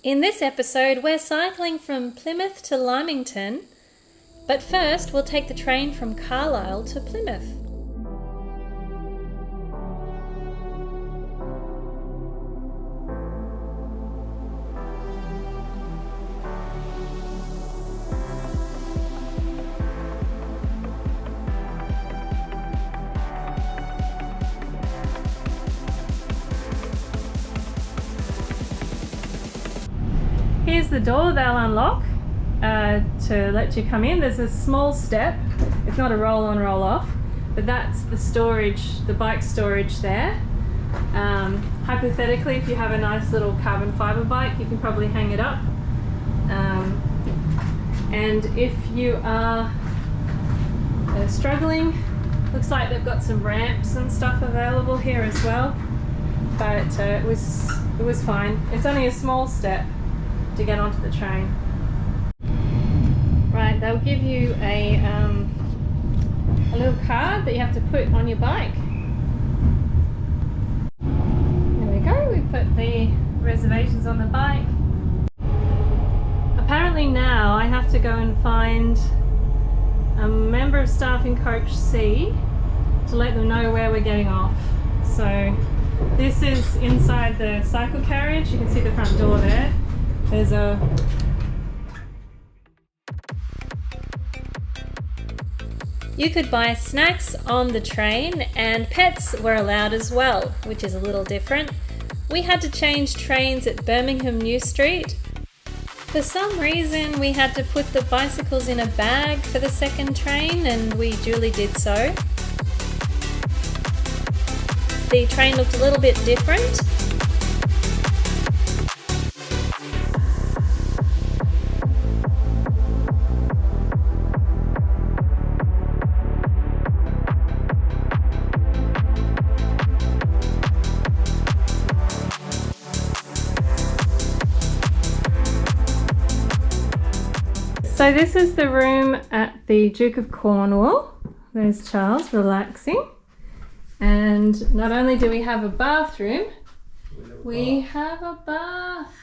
In this episode, we're cycling from Plymouth to Lymington, but first we'll take the train from Carlisle to Plymouth. Here's the door they'll unlock to let you come in. There's a small step. It's not a roll on, roll off, but that's the storage, the bike storage there. Hypothetically, if you have a nice little carbon fibre bike, you can probably hang it up. And if you are struggling, looks like they've got some ramps and stuff available here as well, but it was fine. It's only a small step to get onto the train. Right, they'll give you a little card that you have to put on your bike. There we go, we put the reservations on the bike. Apparently now I have to go and find a member of staff in coach C to let them know where we're getting off. So this is inside the cycle carriage. You can see the front door there. There's a You could buy snacks on the train, and pets were allowed as well, which is a little different. We had to change trains at Birmingham New Street. For some reason we had to put the bicycles in a bag for the second train, and we duly did so. The train looked a little bit different. So this is the room at the Duke of Cornwall. There's Charles relaxing. And not only do we have a bathroom, we have a bath.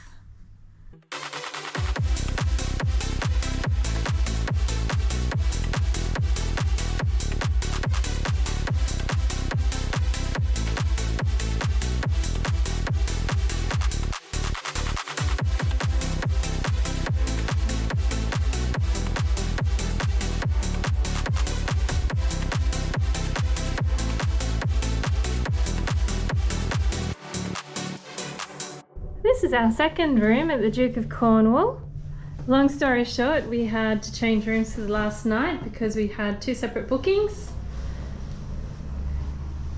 This is our second room at the Duke of Cornwall. Long story short, we had to change rooms for the last night because we had two separate bookings.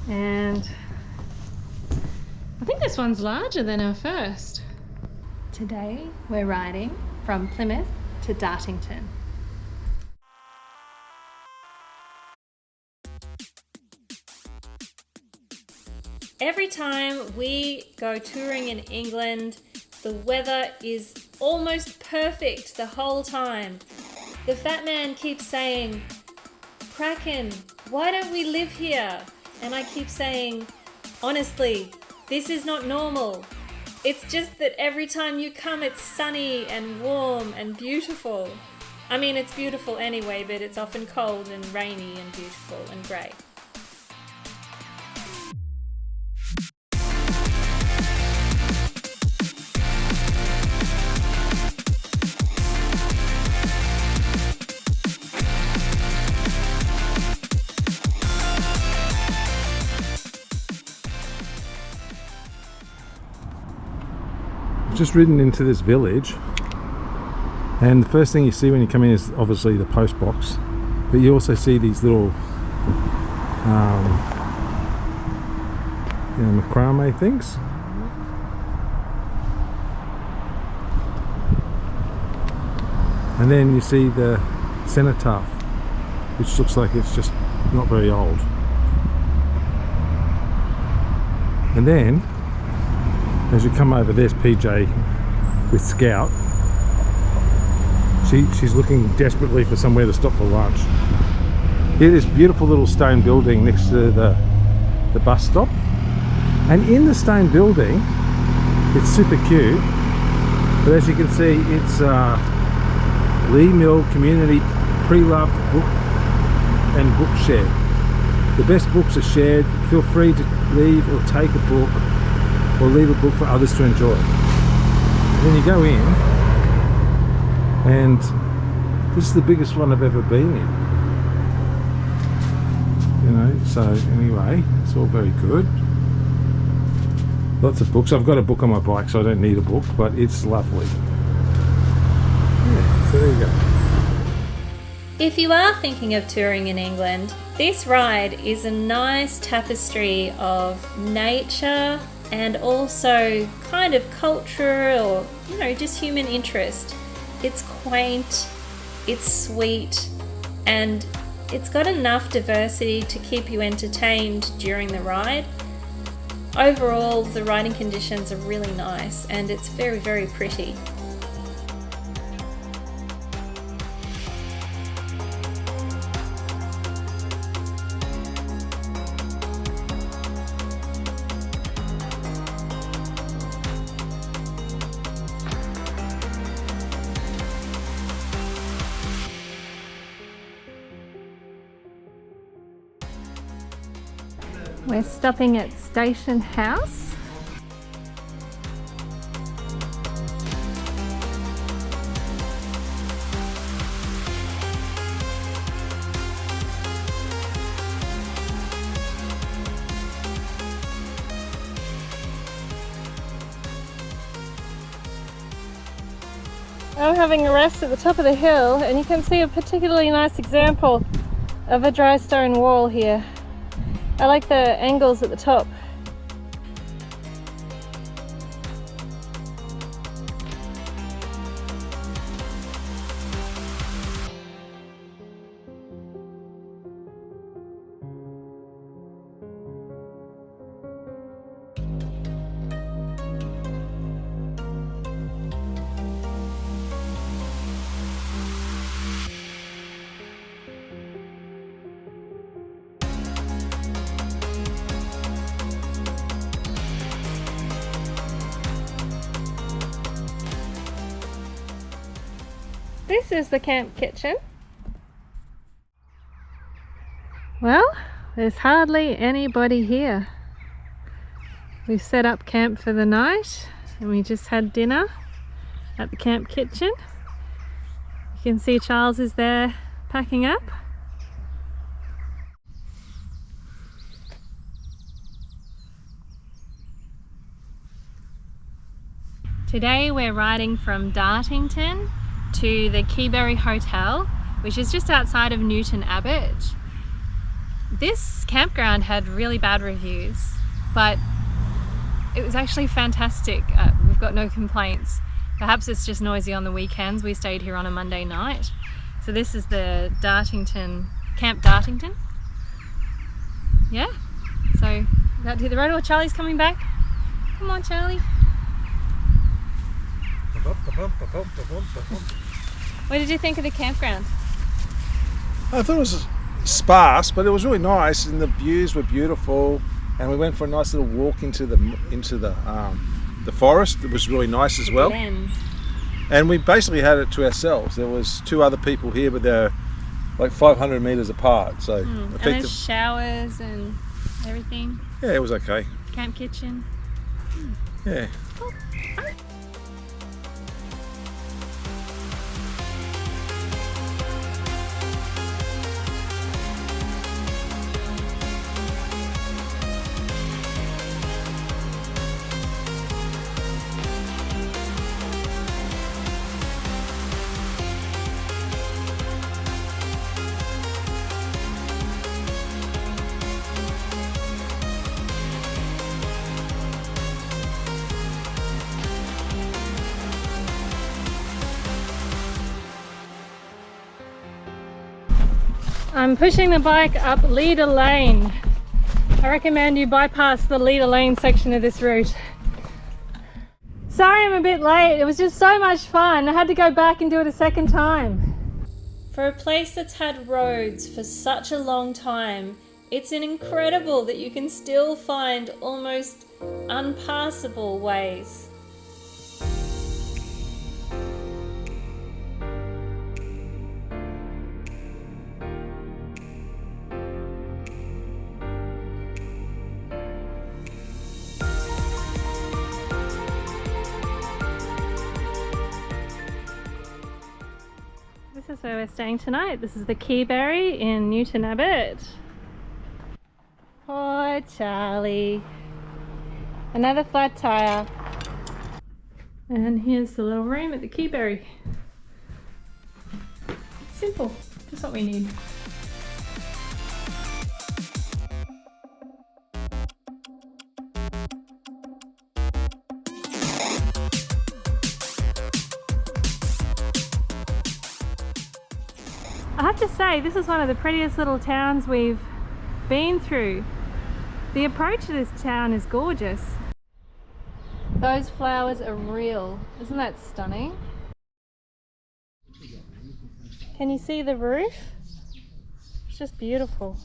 And I think this one's larger than our first. Today we're riding from Plymouth to Dartington. Every time we go touring in England, the weather is almost perfect the whole time. The fat man keeps saying, "Kraken, why don't we live here?" And I keep saying, honestly, this is not normal. It's just that every time you come, it's sunny and warm and beautiful. I mean, it's beautiful anyway, but it's often cold and rainy and beautiful and grey. Just ridden into this village, and the first thing you see when you come in is obviously the post box, but you also see these little macrame things. And then you see the cenotaph, which looks like it's just not very old. And then as you come over, there's PJ with Scout. She's looking desperately for somewhere to stop for lunch. Here's this beautiful little stone building next to the bus stop. And in the stone building, it's super cute. But as you can see, it's Lee Mill Community Pre-Loved Book and Book Shed. The best books are shared. Feel free to leave or take a book or leave a book for others to enjoy. And then you go in, and this is the biggest one I've ever been in. You know, so anyway, it's all very good. Lots of books. I've got a book on my bike, so I don't need a book, but it's lovely. Yeah, so there you go. If you are thinking of touring in England, this ride is a nice tapestry of nature and also kind of culture or, you know, just human interest. It's quaint, it's sweet, and it's got enough diversity to keep you entertained during the ride. Overall, the riding conditions are really nice and it's very, very pretty. We're stopping at Station House. I'm having a rest at the top of the hill, and you can see a particularly nice example of a dry stone wall here. I like the angles at the top. This is the camp kitchen. Well, there's hardly anybody here. We've set up camp for the night and we just had dinner at the camp kitchen. You can see Charles is there packing up. Today we're riding from Dartington to the Keyberry Hotel, which is just outside of Newton Abbot. This campground had really bad reviews, but it was actually fantastic. We've got no complaints. Perhaps it's just noisy on the weekends. We stayed here on a Monday night. So this is the Dartington, Camp Dartington. Yeah, so out to the road. Oh, Charlie's coming back. Come on, Charlie. What did you think of the campground? I thought it was sparse, but it was really nice, and the views were beautiful. And we went for a nice little walk into the forest. It was really nice as well. And we basically had it to ourselves. There was 2 other people here, but they're like 500 meters apart. So and there's showers and everything. Yeah, it was okay. Camp kitchen. Yeah. Oh. I'm pushing the bike up leader lane. I recommend you bypass the leader lane section of this route. Sorry I'm a bit late, it was just so much fun. I had to go back and do it a second time. For a place that's had roads for such a long time, it's incredible that you can still find almost unpassable ways. That's where we're staying tonight. This is the Keyberry in Newton Abbot. Poor Charlie. Another flat tire. And here's the little room at the Keyberry. Simple, just what we need. I have to say, this is one of the prettiest little towns we've been through. The approach to this town is gorgeous. Those flowers are real. Isn't that stunning? Can you see the roof? It's just beautiful.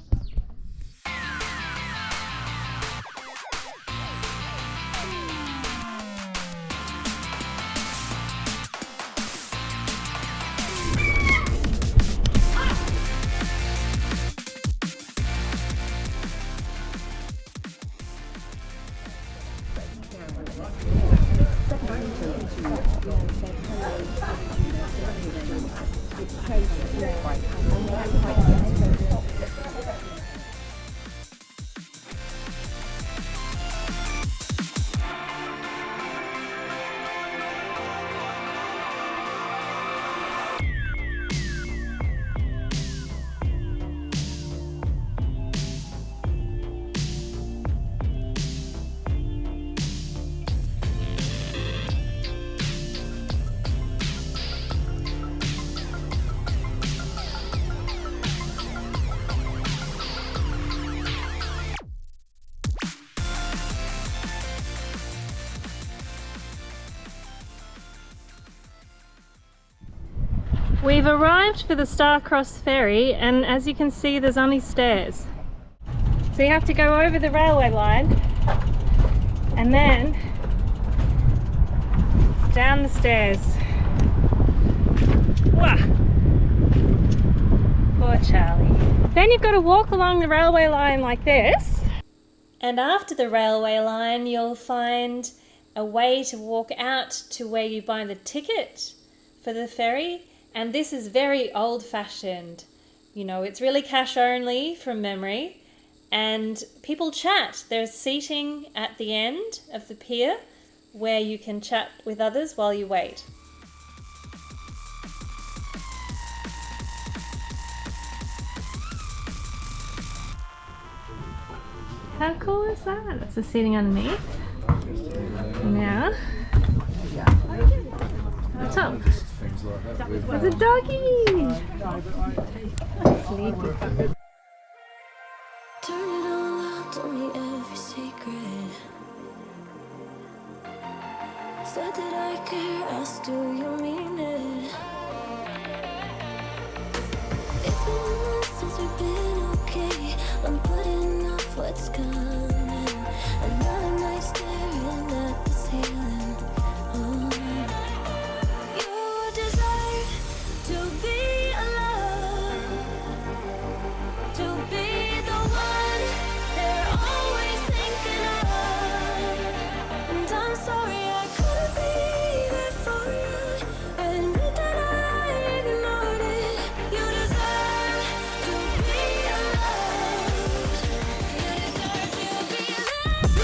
We've arrived for the Starcross Ferry, and as you can see, there's only stairs. So you have to go over the railway line and then down the stairs. Wah! Poor Charlie. Then you've got to walk along the railway line like this. And after the railway line, you'll find a way to walk out to where you buy the ticket for the ferry. And this is very old-fashioned. You know, it's really cash only from memory. And people chat. There's seating at the end of the pier where you can chat with others while you wait. How cool is that? That's the seating underneath. Now, what's up? There's a doggy! Sleepy. Turn it all out, told me every secret. Said that I care, asked do you mean it? It's been months since we've been okay. I'm putting off what's coming. Another night staring at the ceiling. Oh. You deserve to be alone, to be the one they're always thinking of. And I'm sorry I couldn't be there for you. Admit that I ignored it. You deserve to be alone. You deserve to be loved.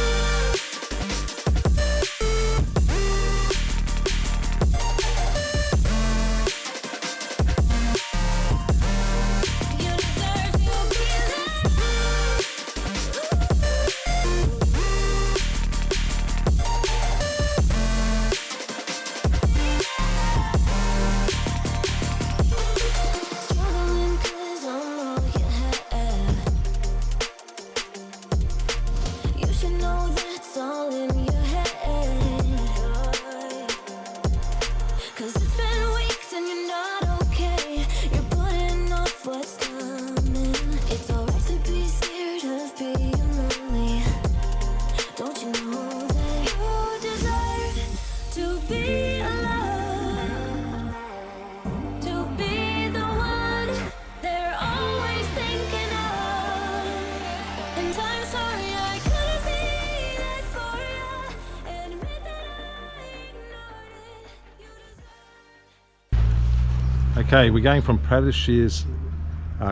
Okay, we're going from Prattshayes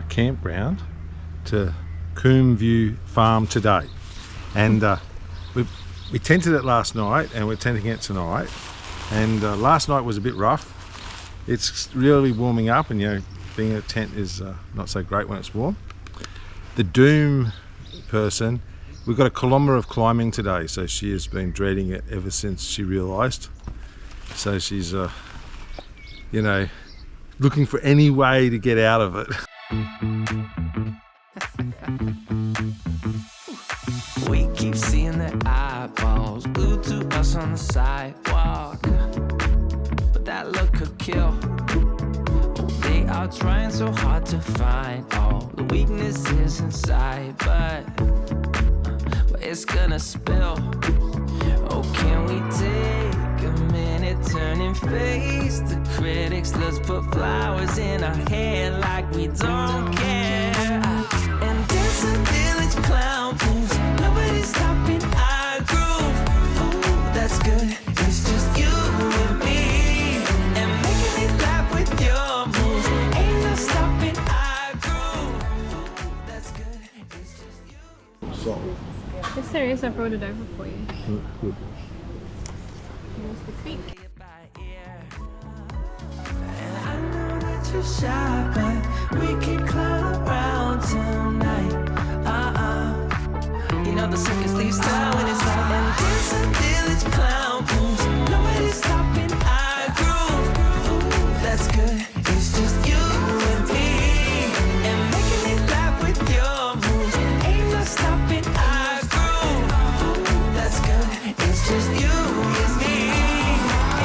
campground to Coombe View Farm today, and we tented it last night and we're tenting it tonight, and last night was a bit rough. It's really warming up, and you know, being in a tent is not so great when it's warm. The Doom person, we've got a kilometre of climbing today, so she has been dreading it ever since she realised. So she's you know, looking for any way to get out of it. We keep seeing their eyeballs glued to us on the sidewalk, but that look could kill. They are trying so hard to find all the weaknesses inside, but it's gonna spill. Oh, can we take a minute, turn and face the critics? Let's put flowers in our hair like we don't care. And there's a village clown booth, nobody's stopping our groove. Ooh, that's good, it's just you and me, and making it laugh with your moves. Ain't no stopping our groove. Ooh, that's good, it's just you. So, Yes, there is. I brought it over for you. good. Here's the creek. And I know that you're shy, but we can clown around tonight. You know the circus leaves town when it's light, and there's a village clown booth, nobody's stopping our groove. Ooh, that's good, it's just you and me, and making it laugh with your moves. Ain't no stopping our groove. Ooh, that's good, it's just you and me,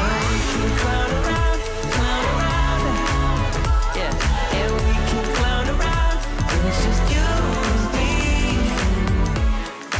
and we can clown around, yeah, and we can clown around, and it's just you and me.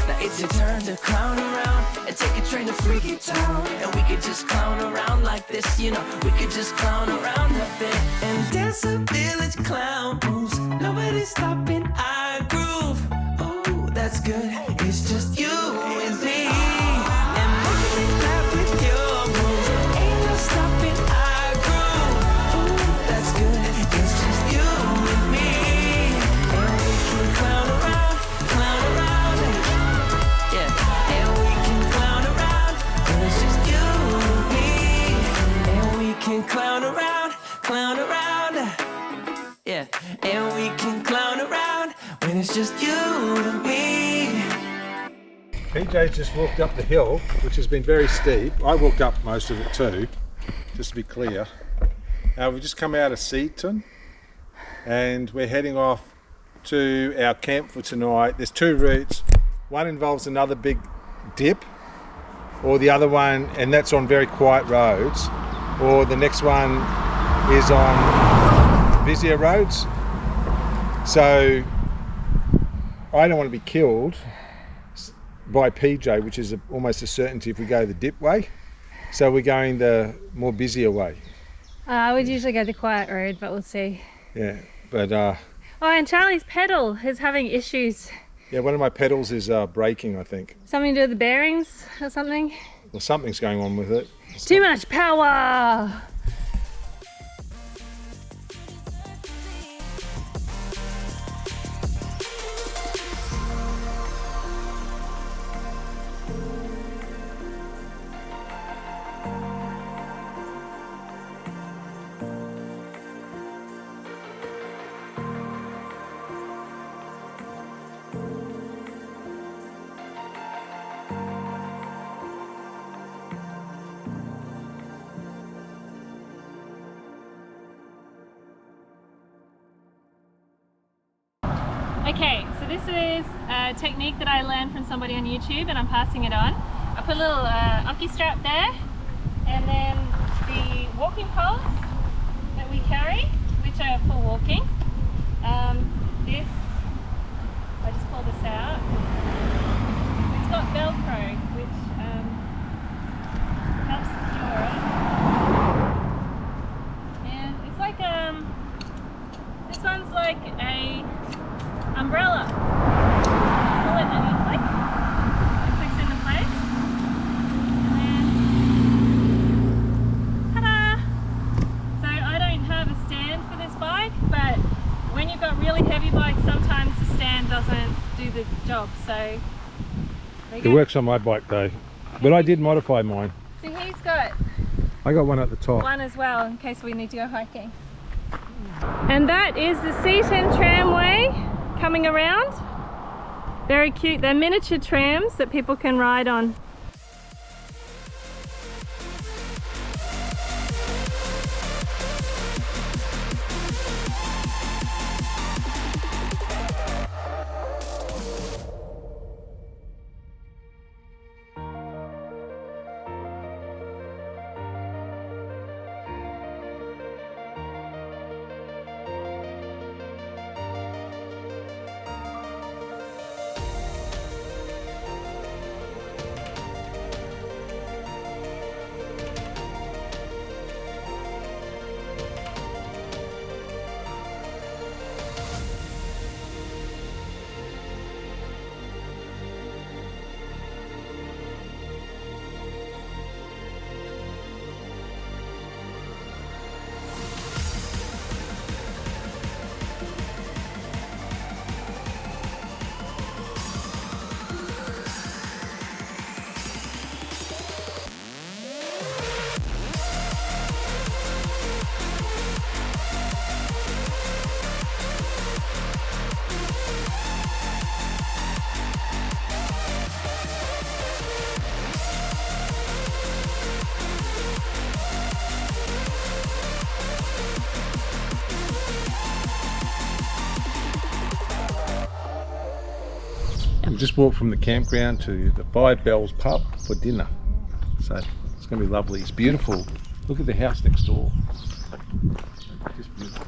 Now it's your turn to clown around and take a train to Freaky Town, and we could just clown around like this, you know, we could just clown around a bit. And there's a village clown booth, nobody's stopping our groove. Oh, that's good, it's just you and me, and making it laugh with your moves. Ain't no stopping our groove. Ooh, that's good, it's just you and me, and we can clown around, yeah, and we can clown around, and it's just you and me, and we can clown around, yeah, and we can clown around when it's just you and me. PJ just walked up the hill, which has been very steep. I walked up most of it too, just to be clear. We've just come out of Seaton, and we're heading off to our camp for tonight. There's two routes. One involves another big dip, or the other one, and that's on very quiet roads, or the next one is on busier roads. So I don't want to be killed by PJ, which is almost a certainty if we go the dip way. So we're going the more busier way. I would usually go the quiet road, but we'll see. Yeah, but Oh, and Charlie's pedal is having issues. yeah, one of my pedals is breaking, I think. Something to do with the bearings or something? Well, something's going on with it. Too much power! Okay, so this is a technique that I learned from somebody on YouTube, and I'm passing it on. I put a little ucky strap there, and then the walking poles that we carry, which are for walking. This, I just pull this out. It's got Velcro, which helps secure it. And it's like this one's like a umbrella. Pull it and you click. It clicks into place. And then, ta-da! So I don't have a stand the job, so there you It go. works on my bike though, but I did modify mine. So he's got I got one at the top. one as well in case we need to go hiking. And that is the Seaton tramway coming around. Very cute. They're miniature trams that people can ride on. We just walked from the campground to the Five Bells pub for dinner. So it's going to be lovely. It's beautiful. Look at the house next door. Just beautiful.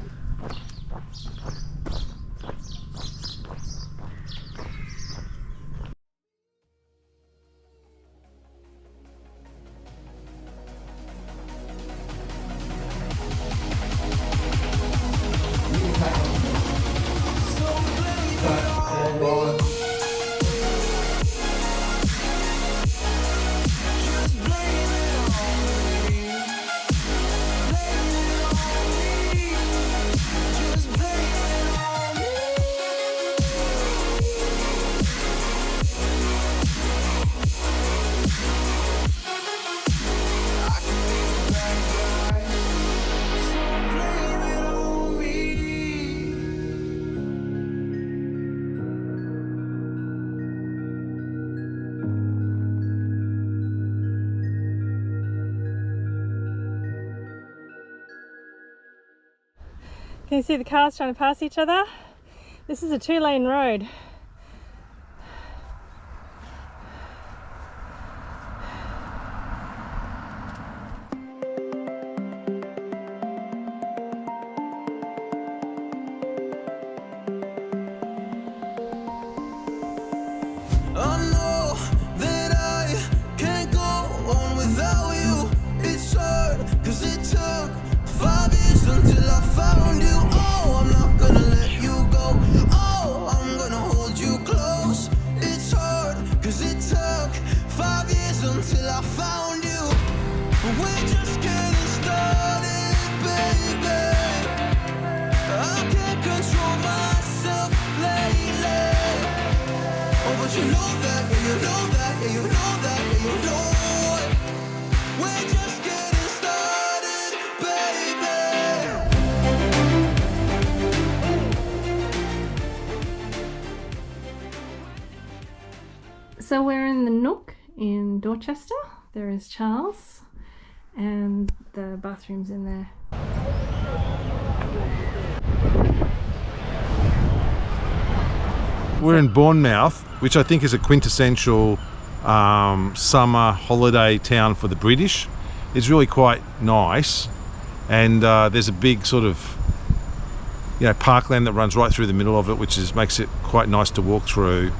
Can you see the cars trying to pass each other? This is a 2-lane road. I know that I can't go on without you. It's hard, cause it took 5 years until I found you. Oh, I'm not gonna let you go. Oh, I'm gonna hold you close. It's hard, cause it took 5 years until I found you. But we're just getting started, baby. I can't control myself lately. Oh, but you know that, yeah, you know that, yeah, you know that, yeah, you know it. We're just getting started, baby. So we're in the Nook in Dorchester. There is Charles and the bathroom's in there. We're in Bournemouth, which I think is a quintessential summer holiday town for the British. It's really quite nice, and there's a big sort of parkland that runs right through the middle of it, which makes it quite nice to walk through.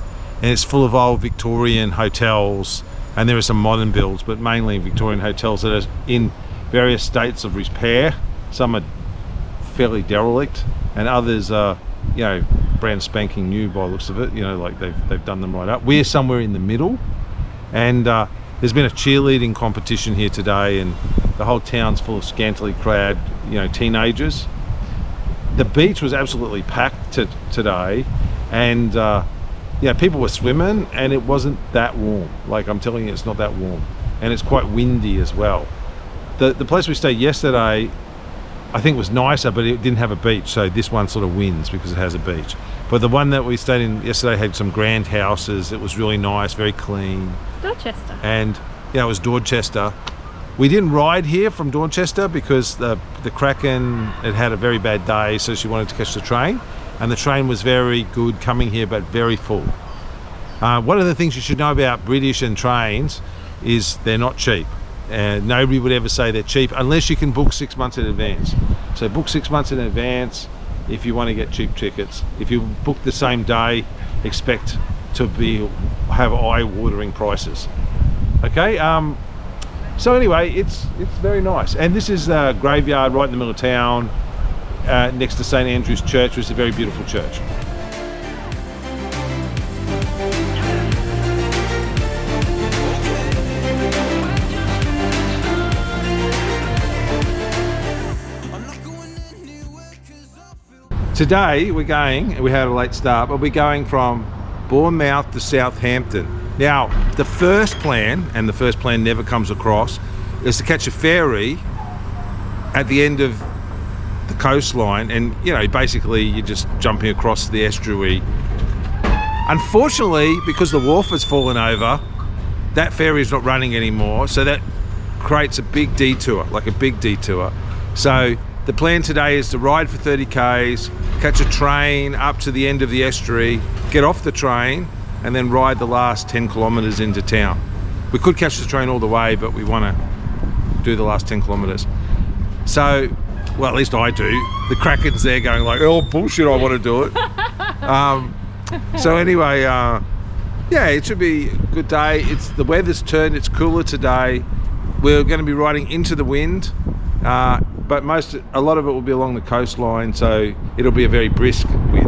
And it's full of old Victorian hotels, and there are some modern builds, but mainly Victorian hotels that are in various states of repair. Some are fairly derelict, and others are brand spanking new by the looks of it. Like they've done them right up. We're somewhere in the middle, and there's been a cheerleading competition here today, and the whole town's full of scantily clad teenagers. The beach was absolutely packed today, and yeah, people were swimming and it wasn't that warm. Like I'm telling you, it's not that warm. And it's quite windy as well. The place we stayed yesterday, I think was nicer, but it didn't have a beach. So this one sort of wins because it has a beach. But the one that we stayed in yesterday had some grand houses. It was really nice, very clean. Dorchester. And yeah, it was Dorchester. We didn't ride here from Dorchester because the Kraken had a very bad day, so she wanted to catch the train. And the train was very good coming here, but very full. One of the things you should know about British and trains is they're not cheap. Nobody would ever say they're cheap unless you can book 6 months in advance. So book 6 months in advance if you want to get cheap tickets. If you book the same day, expect to have eye-watering prices. Okay. So anyway, it's very nice. And this is a graveyard right in the middle of town, next to St Andrew's Church, which is a very beautiful church. Today we had a late start, but we're going from Bournemouth to Southampton. Now, the first plan, and the first plan never comes across, is to catch a ferry at the end of the coastline, and you know, basically you're just jumping across the estuary. Unfortunately, because the wharf has fallen over, that ferry is not running anymore, so that creates a big detour, like a big detour. So the plan today is to ride for 30 k's, catch a train up to the end of the estuary, get off the train, and then ride the last 10 kilometres into town. We could catch the train all the way, but we want to do the last 10 kilometres. So, well, at least I do. The Kraken's there going like, oh, bullshit, I want to do it. So anyway, yeah, it should be a good day. The weather's turned, it's cooler today. We're going to be riding into the wind, but a lot of it will be along the coastline, so it'll be a very brisk wind.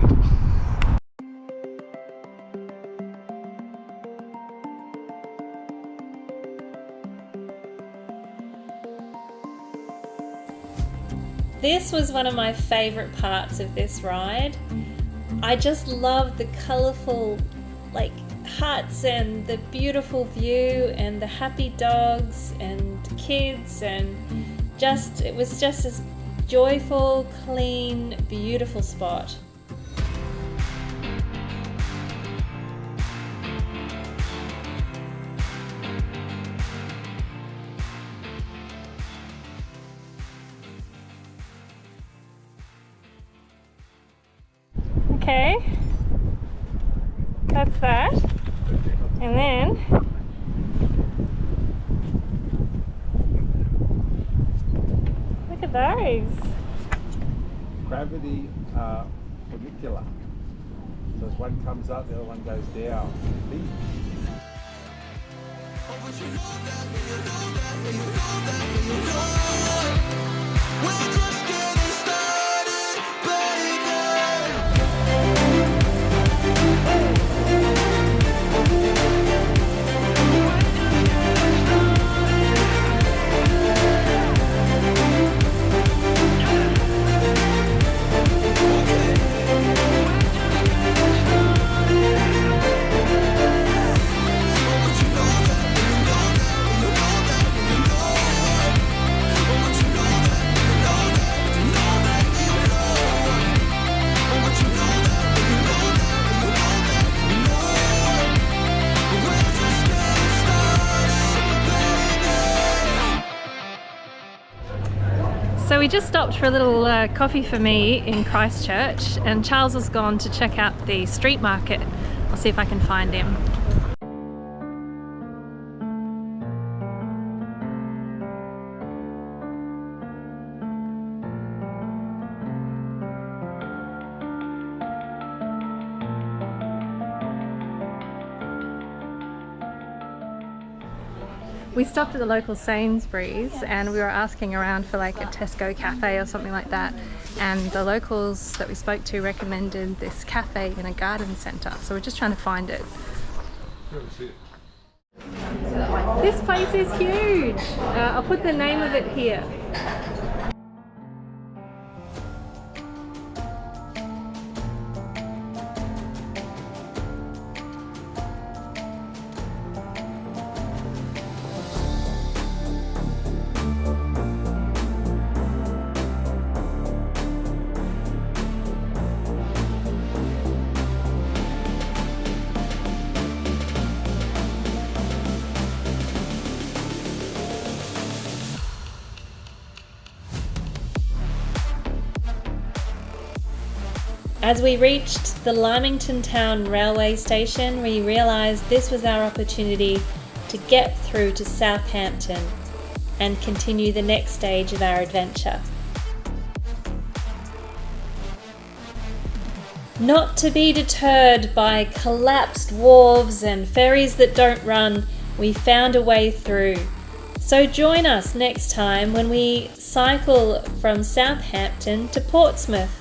This was one of my favourite parts of this ride. I just love the colourful like huts and the beautiful view and the happy dogs and kids, and it was just this joyful, clean, beautiful spot. Okay, that's that. And then look at those. Gravity funicular. So as one comes up, the other one goes down. We're just getting started, baby. So we just stopped for a little coffee for me in Christchurch, and Charles has gone to check out the street market. I'll see if I can find him. We stopped at the local Sainsbury's and we were asking around for like a Tesco cafe or something like that, and the locals that we spoke to recommended this cafe in a garden centre, so we're just trying to find it. This place is huge! I'll put the name of it here. As we reached the Lymington town railway station, we realised this was our opportunity to get through to Southampton and continue the next stage of our adventure. Not to be deterred by collapsed wharves and ferries that don't run, we found a way through. So join us next time when we cycle from Southampton to Portsmouth.